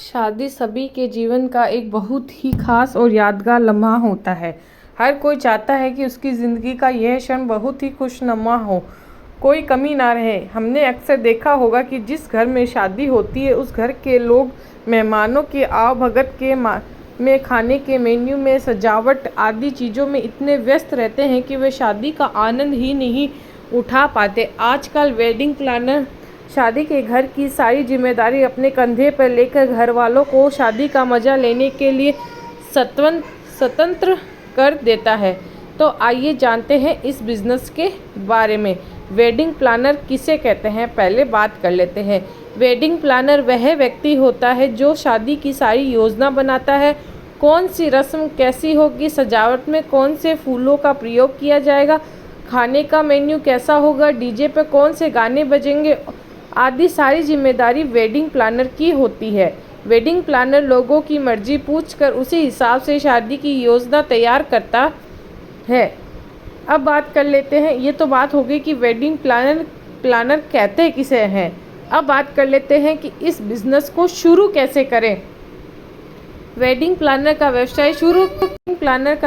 शादी सभी के जीवन का एक बहुत ही खास और यादगार लम्हा होता है। हर कोई चाहता है कि उसकी ज़िंदगी का यह क्षण बहुत ही खुशनुमा हो, कोई कमी ना रहे। हमने अक्सर देखा होगा कि जिस घर में शादी होती है उस घर के लोग मेहमानों के आवभगत में, खाने के मेन्यू में, सजावट आदि चीज़ों में इतने व्यस्त रहते हैं कि वे शादी का आनंद ही नहीं उठा पाते। आजकल वेडिंग प्लानर शादी के घर की सारी जिम्मेदारी अपने कंधे पर लेकर घर वालों को शादी का मज़ा लेने के लिए स्वतंत्र कर देता है। तो आइए जानते हैं इस बिज़नेस के बारे में। वेडिंग प्लानर किसे कहते हैं, पहले बात कर लेते हैं। वेडिंग प्लानर वह व्यक्ति होता है जो शादी की सारी योजना बनाता है। कौन सी रस्म कैसी होगी, सजावट में कौन से फूलों का प्रयोग किया जाएगा, खाने का मेन्यू कैसा होगा, डीजे पर कौन से गाने बजेंगे आदि सारी जिम्मेदारी वेडिंग प्लानर की होती है। वेडिंग प्लानर लोगों की मर्जी पूछकर उसी हिसाब से शादी की योजना तैयार करता है। अब बात कर लेते हैं, ये तो बात हो गई कि वेडिंग प्लानर कहते किसे हैं। अब बात कर लेते हैं कि इस बिज़नेस को शुरू कैसे करें। वेडिंग प्लानर का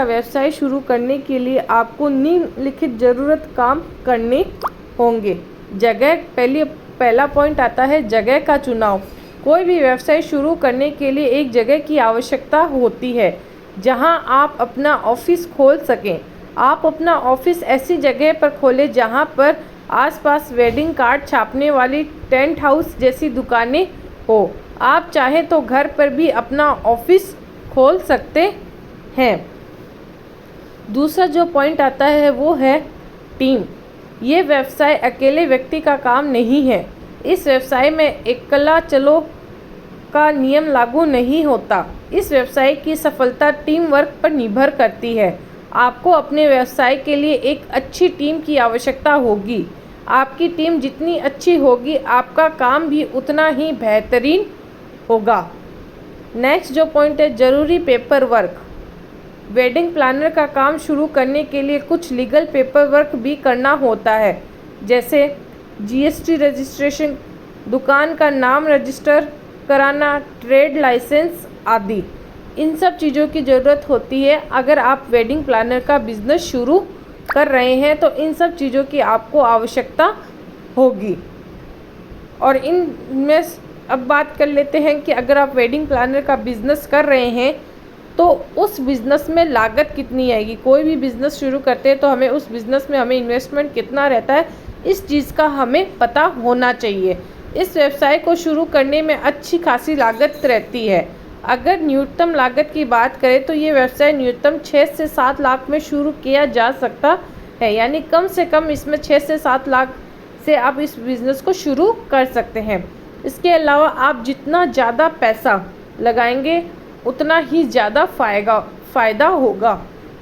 व्यवसाय शुरू करने के लिए आपको निम्नलिखित ज़रूरत काम करने होंगे। पहला पॉइंट आता है जगह का चुनाव। कोई भी व्यवसाय शुरू करने के लिए एक जगह की आवश्यकता होती है जहां आप अपना ऑफिस खोल सकें। आप अपना ऑफिस ऐसी जगह पर खोलें जहां पर आसपास वेडिंग कार्ड छापने वाली टेंट हाउस जैसी दुकानें हो। आप चाहें तो घर पर भी अपना ऑफिस खोल सकते हैं। दूसरा जो पॉइंट आता है वो है टीम। ये व्यवसाय अकेले व्यक्ति का काम नहीं है। इस व्यवसाय में अकेला चलो का नियम लागू नहीं होता। इस व्यवसाय की सफलता टीम वर्क पर निर्भर करती है। आपको अपने व्यवसाय के लिए एक अच्छी टीम की आवश्यकता होगी। आपकी टीम जितनी अच्छी होगी आपका काम भी उतना ही बेहतरीन होगा। नेक्स्ट जो पॉइंट है ज़रूरी पेपर वर्क। वेडिंग प्लानर का काम शुरू करने के लिए कुछ लीगल पेपर वर्क भी करना होता है, जैसे जीएसटी रजिस्ट्रेशन, दुकान का नाम रजिस्टर कराना, ट्रेड लाइसेंस आदि। इन सब चीज़ों की ज़रूरत होती है। अगर आप वेडिंग प्लानर का बिज़नेस शुरू कर रहे हैं तो इन सब चीज़ों की आपको आवश्यकता होगी। और इनमें अब बात कर लेते हैं कि अगर आप वेडिंग प्लानर का बिज़नेस कर रहे हैं तो उस बिज़नेस में लागत कितनी आएगी। कोई भी बिज़नेस शुरू करते हैं तो हमें उस बिज़नेस में इन्वेस्टमेंट कितना रहता है, इस चीज़ का हमें पता होना चाहिए। इस व्यवसाय को शुरू करने में अच्छी खासी लागत रहती है। अगर न्यूनतम लागत की बात करें तो ये व्यवसाय न्यूनतम 6 से 7 लाख में शुरू किया जा सकता है, यानी कम से कम इसमें 6 से 7 लाख से आप इस बिज़नेस को शुरू कर सकते हैं। इसके अलावा आप जितना ज़्यादा पैसा लगाएंगे उतना ही ज़्यादा फ़ायदा होगा।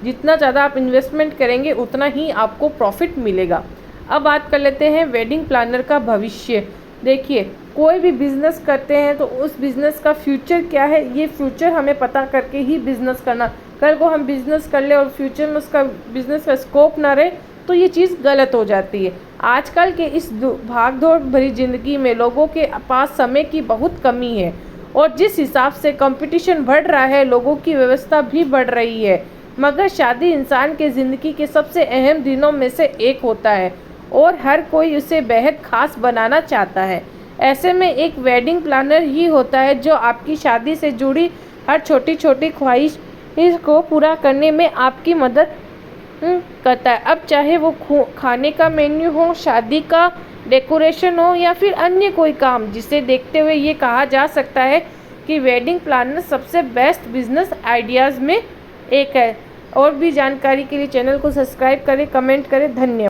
जितना ज़्यादा आप इन्वेस्टमेंट करेंगे उतना ही आपको प्रॉफिट मिलेगा। अब बात कर लेते हैं वेडिंग प्लानर का भविष्य। देखिए, कोई भी बिज़नेस करते हैं तो उस बिज़नेस का फ्यूचर क्या है, ये फ्यूचर हमें पता करके ही बिज़नेस करना। कल को हम बिज़नेस कर ले और फ्यूचर में उसका बिज़नेस का स्कोप ना रहे तो ये चीज़ गलत हो जाती है। आजकल के इस भागदौड़ भरी ज़िंदगी में लोगों के पास समय की बहुत कमी है और जिस हिसाब से कंपटीशन बढ़ रहा है लोगों की व्यवस्था भी बढ़ रही है। मगर शादी इंसान के ज़िंदगी के सबसे अहम दिनों में से एक होता है और हर कोई उसे बेहद खास बनाना चाहता है। ऐसे में एक वेडिंग प्लानर ही होता है जो आपकी शादी से जुड़ी हर छोटी छोटी ख्वाहिश को पूरा करने में आपकी मदद करता है। अब चाहे वो खाने का मेन्यू हो, शादी का डेकोरेशन हो या फिर अन्य कोई काम, जिसे देखते हुए ये कहा जा सकता है कि वेडिंग प्लानर सबसे बेस्ट बिजनेस आइडियाज़ में एक है। और भी जानकारी के लिए चैनल को सब्सक्राइब करें, कमेंट करें। धन्यवाद।